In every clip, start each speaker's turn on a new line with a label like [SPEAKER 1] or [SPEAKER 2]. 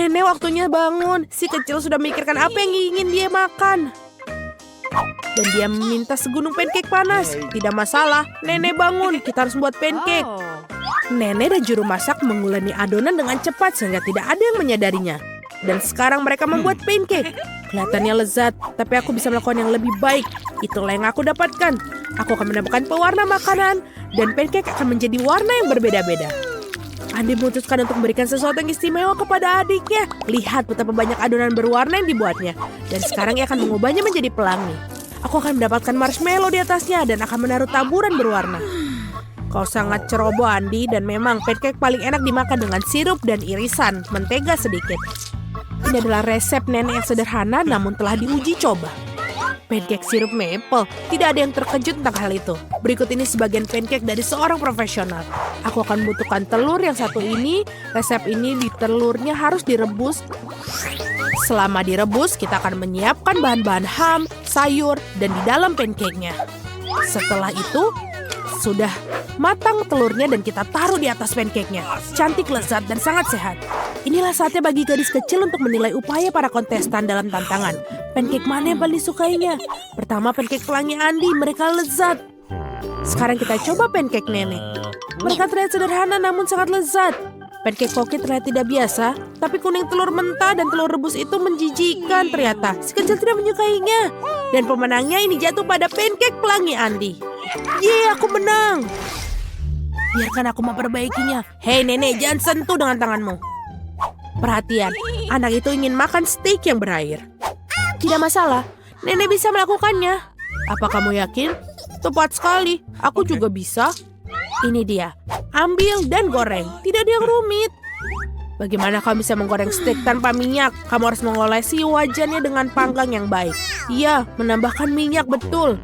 [SPEAKER 1] Nenek waktunya bangun. Si kecil sudah memikirkan apa yang ingin dia makan. Dan dia meminta segunung pancake panas. Tidak masalah, nenek bangun. Kita harus buat pancake. Nenek dan juru masak menguleni adonan dengan cepat sehingga tidak ada yang menyadarinya. Dan sekarang mereka membuat pancake. Kelihatannya lezat, tapi aku bisa melakukan yang lebih baik. Itulah yang aku dapatkan. Aku akan menambahkan pewarna makanan, dan pancake akan menjadi warna yang berbeda-beda. Andi memutuskan untuk memberikan sesuatu yang istimewa kepada adiknya. Lihat betapa banyak adonan berwarna yang dibuatnya. Dan sekarang ia akan mengubahnya menjadi pelangi. Aku akan mendapatkan marshmallow di atasnya dan akan menaruh taburan berwarna. Kau sangat ceroboh, Andi, dan memang pancake paling enak dimakan dengan sirup dan irisan mentega sedikit. Ini adalah resep nenek yang sederhana namun telah diuji coba. Pancake sirup maple, tidak ada yang terkejut tentang hal itu. Berikut ini sebagian pancake dari seorang profesional. Aku akan membutuhkan telur yang satu ini. Resep ini di telurnya harus direbus. Selama direbus, kita akan menyiapkan bahan-bahan ham, sayur, dan di dalam pancake-nya. Setelah itu, sudah matang telurnya dan kita taruh di atas pancake-nya. Cantik, lezat, dan sangat sehat. Inilah saatnya bagi gadis kecil untuk menilai upaya para kontestan dalam tantangan. Pancake mana yang paling disukainya? Pertama, pancake pelangi Andi, mereka lezat. Sekarang kita coba pancake nenek. Mereka terlihat sederhana namun sangat lezat. Pancake koki terlihat tidak biasa, tapi kuning telur mentah dan telur rebus itu menjijikan ternyata. Si kecil tidak menyukainya. Dan pemenangnya ini jatuh pada pancake pelangi Andi. Yeay, aku menang. Biarkan aku memperbaikinya. Hei nenek, jangan sentuh dengan tanganmu. Perhatian, anak itu ingin makan steak yang berair. Tidak masalah, nenek bisa melakukannya. Apa kamu yakin? Tepat sekali, aku juga bisa. Ini dia, ambil dan goreng. Tidak ada yang rumit. Bagaimana kamu bisa menggoreng steak tanpa minyak? Kamu harus mengolesi wajannya dengan panggang yang baik. Iya, menambahkan minyak betul.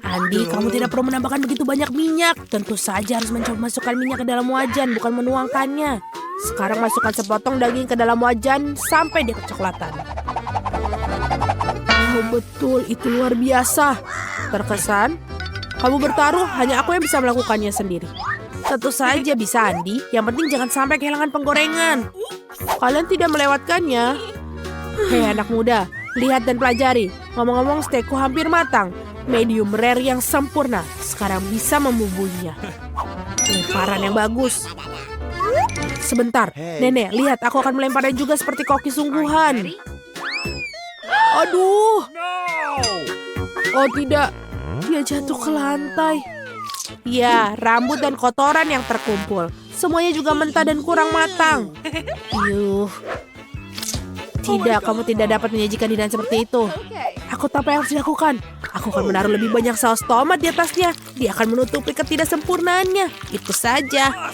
[SPEAKER 1] Andi, kamu tidak perlu menambahkan begitu banyak minyak. Tentu saja harus mencoba masukkan minyak ke dalam wajan, bukan menuangkannya. Sekarang masukkan sepotong daging ke dalam wajan sampai dia kecoklatan. Oh betul, itu luar biasa. Terkesan, kamu bertaruh, hanya aku yang bisa melakukannya sendiri. Tentu saja bisa, Andi. Yang penting jangan sampai kehilangan penggorengan. Kalian tidak melewatkannya. Hei anak muda, lihat dan pelajari. Ngomong-ngomong, steakku hampir matang. Medium rare yang sempurna. Sekarang bisa membubuhinya. Lemparan yang bagus. Sebentar, nenek, lihat aku akan melemparnya juga seperti koki sungguhan. Aduh. Oh tidak, dia jatuh ke lantai. Ya, rambut dan kotoran yang terkumpul. Semuanya juga mentah dan kurang matang. Yuh. Tidak, kamu tidak dapat menyajikan hidangan seperti itu. Aku tahu apa yang harus dilakukan. Aku akan menaruh lebih banyak saus tomat di atasnya. Dia akan menutupi ketidaksempurnaannya. Itu saja.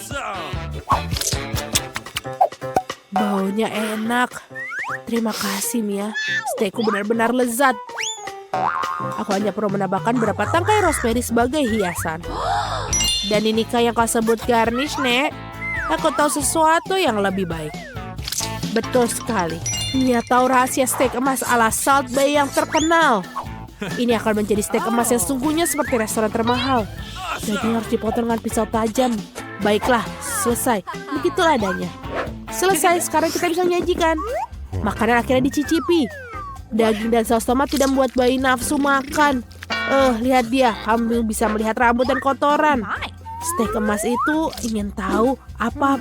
[SPEAKER 1] Baunya enak. Terima kasih, Mia. Steakku benar-benar lezat. Aku hanya perlu menambahkan beberapa tangkai rosemary sebagai hiasan. Dan inikah yang kau sebut garnish, Nek? Aku tahu sesuatu yang lebih baik. Betul sekali. Mia tahu rahasia steak emas ala Salt Bay yang terkenal. Ini akan menjadi steak emas yang sungguhnya seperti restoran termahal. Daging harus dipotong dengan pisau tajam. Baiklah, selesai. Begitulah adanya. Selesai, sekarang kita bisa menyajikan. Makanan akhirnya dicicipi. Daging dan saus tomat tidak membuat bayi nafsu makan. Lihat dia, kamu bisa melihat rambut dan kotoran. Steak emas itu ingin tahu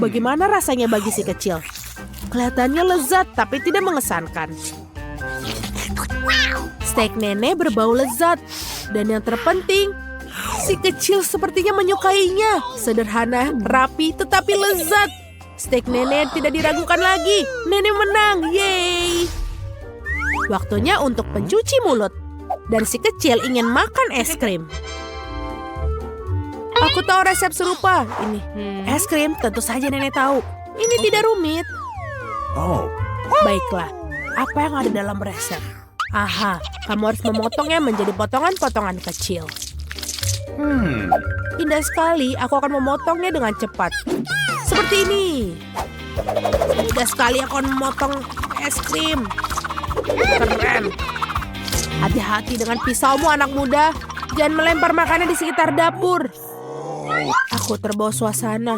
[SPEAKER 1] bagaimana rasanya bagi si kecil. Kelihatannya lezat tapi tidak mengesankan. Steak nenek berbau lezat. Dan yang terpenting, si kecil sepertinya menyukainya. Sederhana, rapi, tetapi lezat. Steak nenek tidak diragukan lagi. Nenek menang, yeay. Waktunya untuk pencuci mulut. Dan si kecil ingin makan es krim. Aku tahu resep serupa. Ini es krim, tentu saja nenek tahu. Ini tidak rumit. Baiklah, apa yang ada dalam resep? Aha, kamu harus memotongnya menjadi potongan-potongan kecil. Indah sekali, aku akan memotongnya dengan cepat. Seperti ini. Mudah sekali aku akan memotong es krim. Keren. Hati-hati dengan pisaumu anak muda. Jangan melempar makanan di sekitar dapur. Aku terbawa suasana.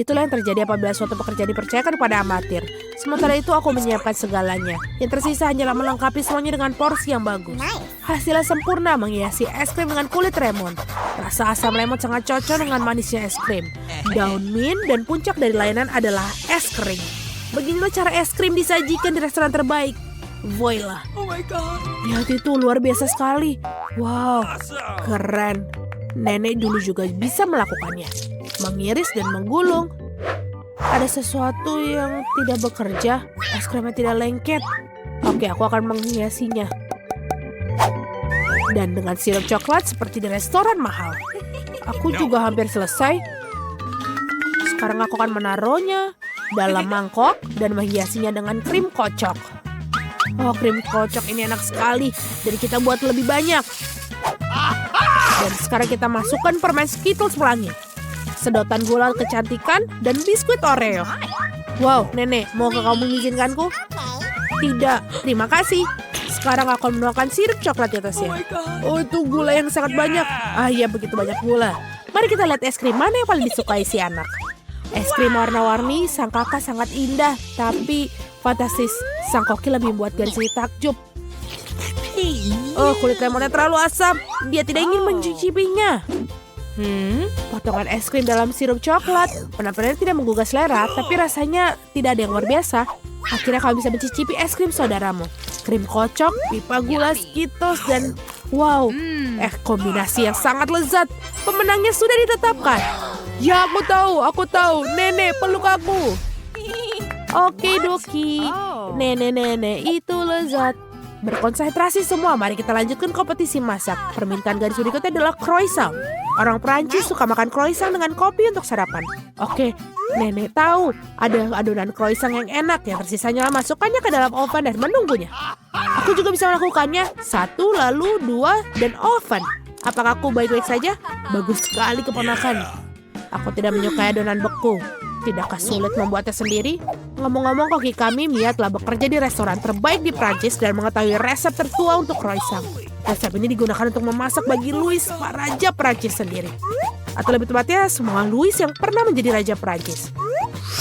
[SPEAKER 1] Itulah yang terjadi apabila suatu pekerjaan dipercayakan kepada amatir. Sementara itu aku menyiapkan segalanya. Yang tersisa hanyalah melengkapi semuanya dengan porsi yang bagus. Hasilnya sempurna menghiasi es krim dengan kulit lemon. Rasa asam lemon sangat cocok dengan manisnya es krim. Daun mint dan puncak dari layanan adalah es krim. Beginilah cara es krim disajikan di restoran terbaik. Voila.
[SPEAKER 2] Oh my god.
[SPEAKER 1] Lihat itu, luar biasa sekali. Wow, keren. Nenek dulu juga bisa melakukannya. Mengiris dan menggulung. Ada sesuatu yang tidak bekerja. Es krimnya tidak lengket. Oke, aku akan menghiasinya. Dan dengan sirup coklat seperti di restoran mahal. Aku juga hampir selesai. Sekarang aku akan menaruhnya dalam mangkok dan menghiasinya dengan krim kocok. Oh, krim kocok ini enak sekali. Jadi kita buat lebih banyak. Dan sekarang kita masukkan permen Skittles pelangi, sedotan gula kecantikan, dan biskuit Oreo. Wow, Nenek, maukah kamu mengizinkanku? Tidak, terima kasih. Sekarang aku akan menuangkan sirup coklat di atasnya. Oh, itu gula yang sangat banyak. Ah iya, begitu banyak gula. Mari kita lihat es krim mana yang paling disukai si anak. Es krim warna-warni, sang kakak sangat indah. Tapi fantastis, sang koki lebih membuat garis ini takjub. Oh, kulit lemonnya terlalu asam. Dia tidak ingin mencicipinya. Potongan es krim dalam sirup coklat. Penampilannya tidak menggugah selera, tapi rasanya tidak ada yang luar biasa. Akhirnya kamu bisa mencicipi es krim saudaramu. Krim kocok, pipa gula, Skittles, dan wow, kombinasi yang sangat lezat. Pemenangnya sudah ditetapkan. Ya, aku tahu. Nenek, peluk aku. Oke, Doki. Nenek, itu lezat. Berkonsentrasi semua, mari kita lanjutkan kompetisi masak. Permintaan garis berikutnya adalah croissant. Orang Prancis suka makan croissant dengan kopi untuk sarapan. Oke, Nenek tahu ada adonan croissant yang enak. Yang tersisanya masukkannya ke dalam oven dan menunggunya. Aku juga bisa melakukannya. 1, lalu 2, dan oven. Apakah aku baik-baik saja? Bagus sekali keponakan. Aku tidak menyukai adonan beku. Tidakkah sulit membuatnya sendiri? Ngomong-ngomong, koki kami Mia telah bekerja di restoran terbaik di Prancis dan mengetahui resep tertua untuk croissant. Resep ini digunakan untuk memasak bagi Louis, Pak Raja Prancis sendiri. Atau lebih tepatnya, semua Louis yang pernah menjadi Raja Prancis.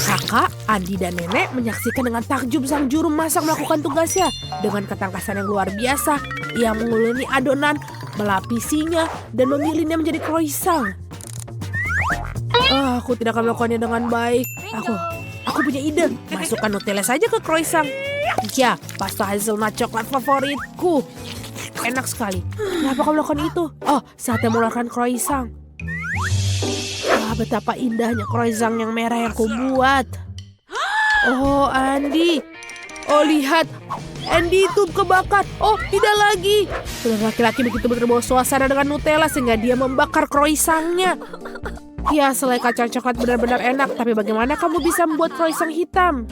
[SPEAKER 1] Kakak, Andi, dan Nenek menyaksikan dengan takjub sang juru masak melakukan tugasnya. Dengan ketangkasan yang luar biasa, ia menguleni adonan, melapisinya, dan memilihnya menjadi croissant. Aku tidak akan melakukannya dengan baik. Aku punya ide. Masukkan Nutella saja ke croissant. Ya, pasta hazelnut coklat favoritku. Enak sekali. Kenapa kamu melakukan itu? Oh, saatnya mengeluarkan croissant. Wah, betapa indahnya croissant yang merah yang kubuat. Oh, Andi. Oh, lihat. Andy itu kebakar. Oh, tidak lagi. Laki-laki begitu terbawa suasana dengan Nutella sehingga dia membakar croissantnya. Ya, selai kacang coklat benar-benar enak. Tapi bagaimana kamu bisa membuat croissant hitam?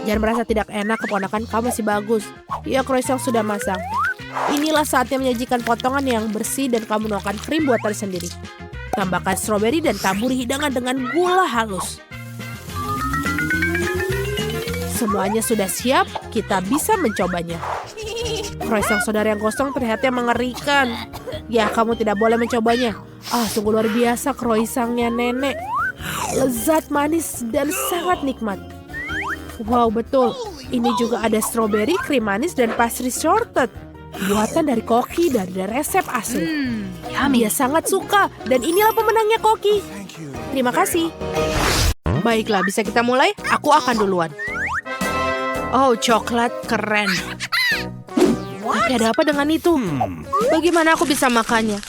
[SPEAKER 1] Jangan merasa tidak enak, keponakan kamu masih bagus. Ya, croissant sudah masak. Inilah saatnya menyajikan potongan yang bersih dan kamu menuangkan krim buatan sendiri. Tambahkan stroberi dan taburi hidangan dengan gula halus. Semuanya sudah siap, kita bisa mencobanya. Croissant saudara yang gosong terlihatnya mengerikan. Ya, kamu tidak boleh mencobanya. Sungguh luar biasa croissantnya Nenek. Lezat, manis, dan sangat nikmat. Wow, betul. Ini juga ada stroberi, krim manis, dan pastry shortbread. Buatan dari Koki dari resep asli. Dia sangat suka. Dan inilah pemenangnya Koki. Terima kasih. Baiklah, bisa kita mulai? Aku akan duluan. Oh, coklat keren. Tapi ada apa dengan itu? Bagaimana aku bisa makannya?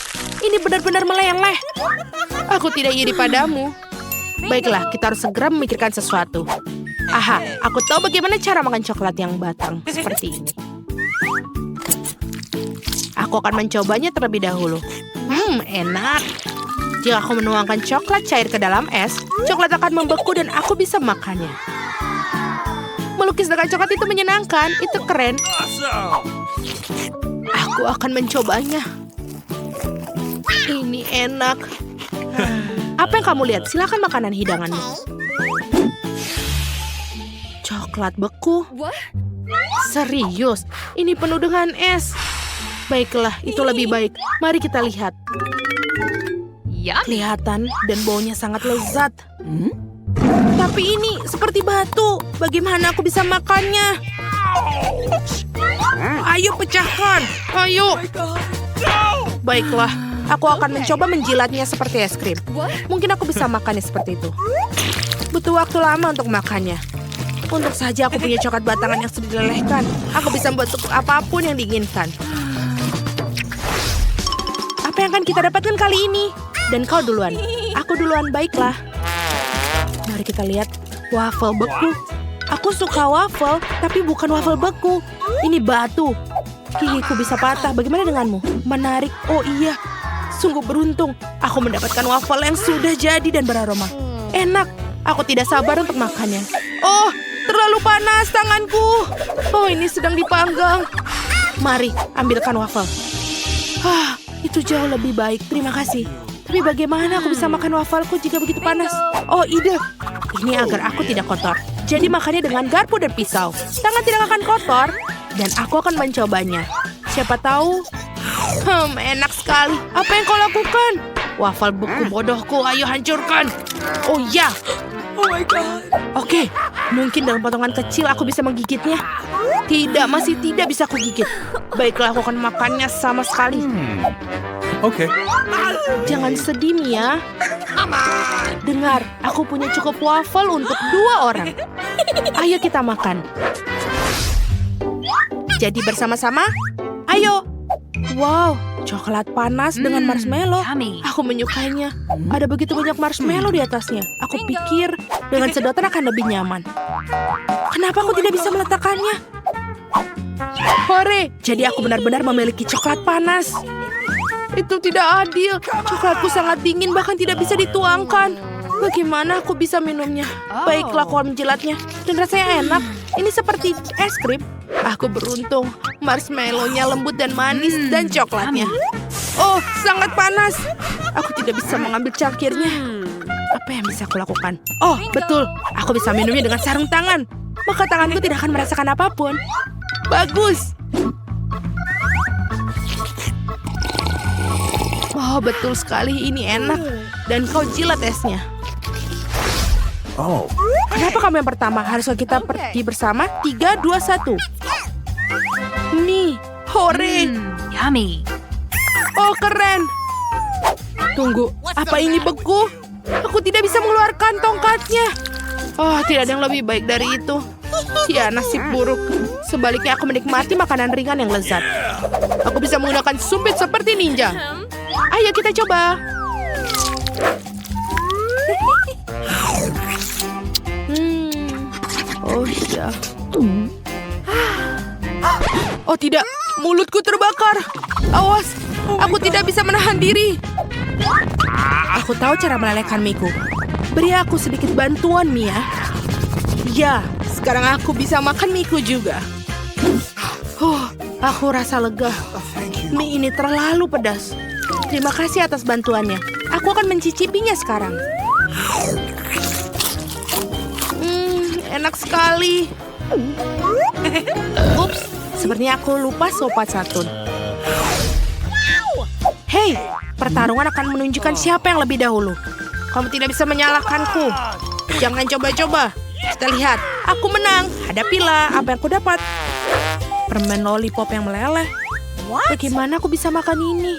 [SPEAKER 1] Ini benar-benar meleleh. Aku tidak iri padamu. Baiklah, kita harus segera memikirkan sesuatu. Aha, aku tahu bagaimana cara makan coklat yang batang. Seperti ini. Aku akan mencobanya terlebih dahulu. Enak. Jika aku menuangkan coklat cair ke dalam es, coklat akan membeku dan aku bisa makannya. Melukis dengan coklat itu menyenangkan. Itu keren. Aku akan mencobanya. Ini enak. Apa yang kamu lihat? Silakan makanan hidanganmu. Coklat beku? Serius? Ini penuh dengan es. Baiklah, itu lebih baik. Mari kita lihat. Kelihatan dan baunya sangat lezat. Tapi ini seperti batu. Bagaimana aku bisa makannya? Ayo pecahkan. Ayo. Baiklah, aku akan mencoba menjilatnya seperti es krim. Mungkin aku bisa makannya seperti itu. Butuh waktu lama untuk makannya. Untuk saja aku punya coklat batangan yang sudah dilelehkan. Aku bisa membuat apapun yang diinginkan. Apa yang akan kita dapatkan kali ini? Dan kau duluan. Aku duluan, baiklah. Mari kita lihat. Waffle beku. Aku suka waffle, tapi bukan waffle beku. Ini batu. Gigiku bisa patah. Bagaimana denganmu? Menarik. Oh iya. Sungguh beruntung. Aku mendapatkan waffle yang sudah jadi dan beraroma. Enak. Aku tidak sabar untuk makannya. Oh, terlalu panas tanganku. Oh, ini sedang dipanggang. Mari, ambilkan waffle. Itu jauh lebih baik. Terima kasih. Tapi bagaimana aku bisa makan wafelku jika begitu panas? Oh, ide. Ini agar aku tidak kotor. Jadi makannya dengan garpu dan pisau. Tangan tidak akan kotor. Dan aku akan mencobanya. Siapa tahu? Enak sekali. Apa yang kau lakukan? Wafel beku bodohku, ayo hancurkan. Oh ya. Oh my God. Oke, mungkin dalam potongan kecil aku bisa menggigitnya. Tidak, masih tidak bisa aku gigit. Baiklah, aku akan makannya sama sekali.
[SPEAKER 2] Oke.
[SPEAKER 1] Jangan sedih, Mia. Dengar, aku punya cukup waffle untuk 2 orang. Ayo kita makan. Jadi bersama-sama, ayo. Wow, coklat panas dengan marshmallow. Aku menyukainya. Ada begitu banyak marshmallow di atasnya. Aku pikir dengan sedotan akan lebih nyaman. Kenapa aku tidak bisa meletakkannya? Hore, jadi aku benar-benar memiliki coklat panas. Itu tidak adil. Coklatku sangat dingin, bahkan tidak bisa dituangkan. Bagaimana aku bisa minumnya? Baiklah, aku akan menjilatnya. Dan rasanya enak. Ini seperti es krim. Aku beruntung. Marshmallow-nya lembut dan manis dan coklatnya. Oh, sangat panas. Aku tidak bisa mengambil cangkirnya. Apa yang bisa aku lakukan? Oh, betul. Aku bisa minumnya dengan sarung tangan. Maka tanganku tidak akan merasakan apapun. Bagus. Oh, betul sekali. Ini enak. Dan kau jilat esnya.
[SPEAKER 2] Oh.
[SPEAKER 1] Kenapa kamu yang pertama? Harusnya kita pergi bersama? 3, 2, 1. Nih, hore.
[SPEAKER 3] Yummy.
[SPEAKER 1] Oh, keren. Tunggu, apa ini beku? Aku tidak bisa mengeluarkan tongkatnya. Oh, tidak ada yang lebih baik dari itu. Ya, nasib buruk. Sebaliknya aku menikmati makanan ringan yang lezat. Aku bisa menggunakan sumpit seperti ninja. Ayo kita coba. Oh iya. Oh tidak, mulutku terbakar. Awas, aku tidak bisa menahan diri. Aku tahu cara melelehkan miku. Beri aku sedikit bantuan, Mia. Ya, sekarang aku bisa makan miku juga. Aku rasa lega. Mie ini terlalu pedas. Terima kasih atas bantuannya. Aku akan mencicipinya sekarang. Enak sekali. Ups, sepertinya aku lupa sopan santun. Hei, pertarungan akan menunjukkan siapa yang lebih dahulu. Kamu tidak bisa menyalahkanku. Jangan coba-coba. Kita lihat, aku menang. Hadapilah apa yang aku dapat. Permen lollipop yang meleleh. Bagaimana aku bisa makan ini?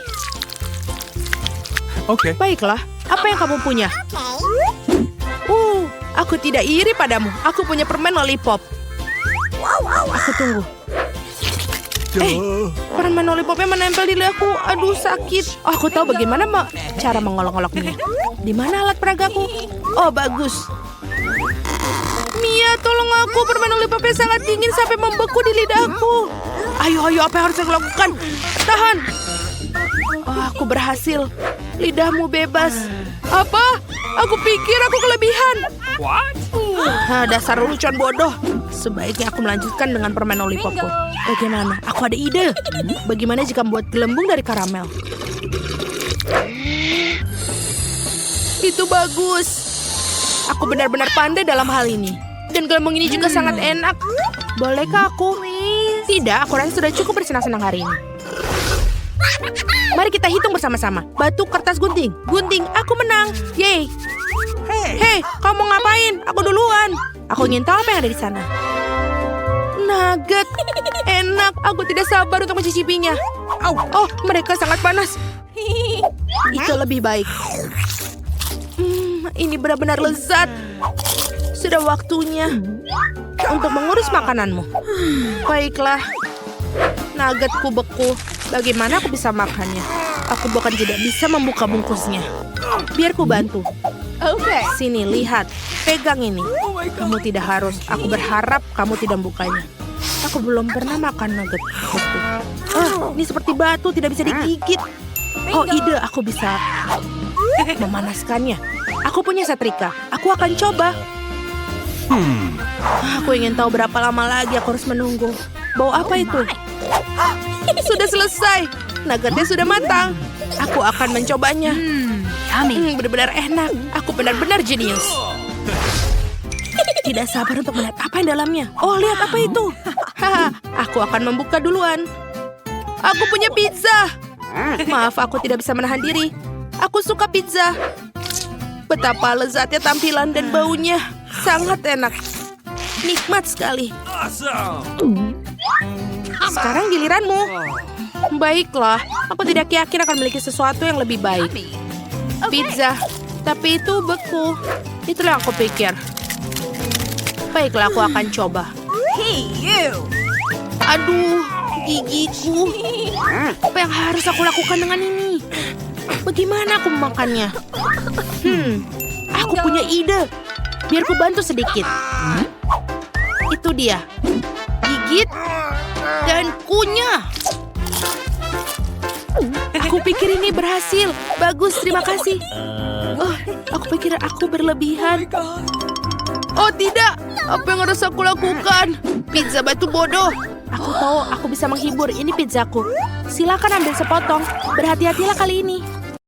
[SPEAKER 2] Oke.
[SPEAKER 1] Baiklah, apa yang kamu punya? Aku tidak iri padamu. Aku punya permen lollipop. Aku tunggu. Permen lollipopnya menempel di lidahku. Aduh, sakit. Oh, aku tahu bagaimana cara mengolok-oloknya. Di mana alat peragaku? Oh, bagus. Mia, tolong aku. Permen lollipopnya sangat dingin sampai membeku di lidahku. Ayo, apa yang harus aku lakukan? Tahan. Oh, aku berhasil. Lidahmu bebas. Apa? Aku pikir aku kelebihan.
[SPEAKER 2] What?
[SPEAKER 1] Dasar lelucon bodoh. Sebaiknya aku melanjutkan dengan permen lollipopku. Bagaimana? Aku ada ide. Bagaimana jika membuat gelembung dari karamel? Itu bagus. Aku benar-benar pandai dalam hal ini. Dan gelembung ini juga sangat enak. Bolehkah aku? Tidak, aku rasa sudah cukup bersenang-senang hari ini. Mari kita hitung bersama-sama. Batu, kertas, gunting. Gunting, aku menang. Yeay. Hei, kamu mau ngapain? Aku duluan. Aku ingin tahu apa yang ada di sana. Nugget, enak. Aku tidak sabar untuk mencicipinya. Oh, mereka sangat panas. Itu lebih baik. Ini benar-benar lezat. Sudah waktunya untuk mengurus makananmu. Baiklah. Nuggetku beku. Bagaimana aku bisa makannya? Aku bahkan tidak bisa membuka bungkusnya. Biar ku bantu. Sini, lihat. Pegang ini. Kamu tidak harus. Aku berharap kamu tidak membukanya. Aku belum pernah makan nugget beku. Ini seperti batu, tidak bisa digigit. Oh, ide. Aku bisa memanaskannya. Aku punya setrika. Aku akan coba. Aku ingin tahu berapa lama lagi aku harus menunggu. Bau apa itu? Sudah selesai. Nuggetnya sudah matang. Aku akan mencobanya. Benar-benar enak. Aku benar-benar jenius. Tidak sabar untuk melihat apa yang dalamnya. Oh, lihat apa itu. Aku akan membuka duluan. Aku punya pizza. Maaf, aku tidak bisa menahan diri. Aku suka pizza. Betapa lezatnya tampilan dan baunya. Sangat enak. Nikmat sekali. Sekarang giliranmu. Baiklah, aku tidak yakin akan memiliki sesuatu yang lebih baik. Pizza, tapi itu beku. Itulah yang aku pikir. Baiklah, aku akan coba. Aduh, gigiku. Apa yang harus aku lakukan dengan ini? Bagaimana aku memakannya? Aku punya ide. Biar ku bantu sedikit. Itu dia. Gigit dan kunyah. Aku pikir ini berhasil. Bagus, terima kasih. Oh, aku pikir aku berlebihan. Oh tidak, apa yang harus aku lakukan? Pizza batu bodoh. Aku tahu aku bisa menghibur. Ini pizzaku. Silakan ambil sepotong. Berhati-hatilah kali ini.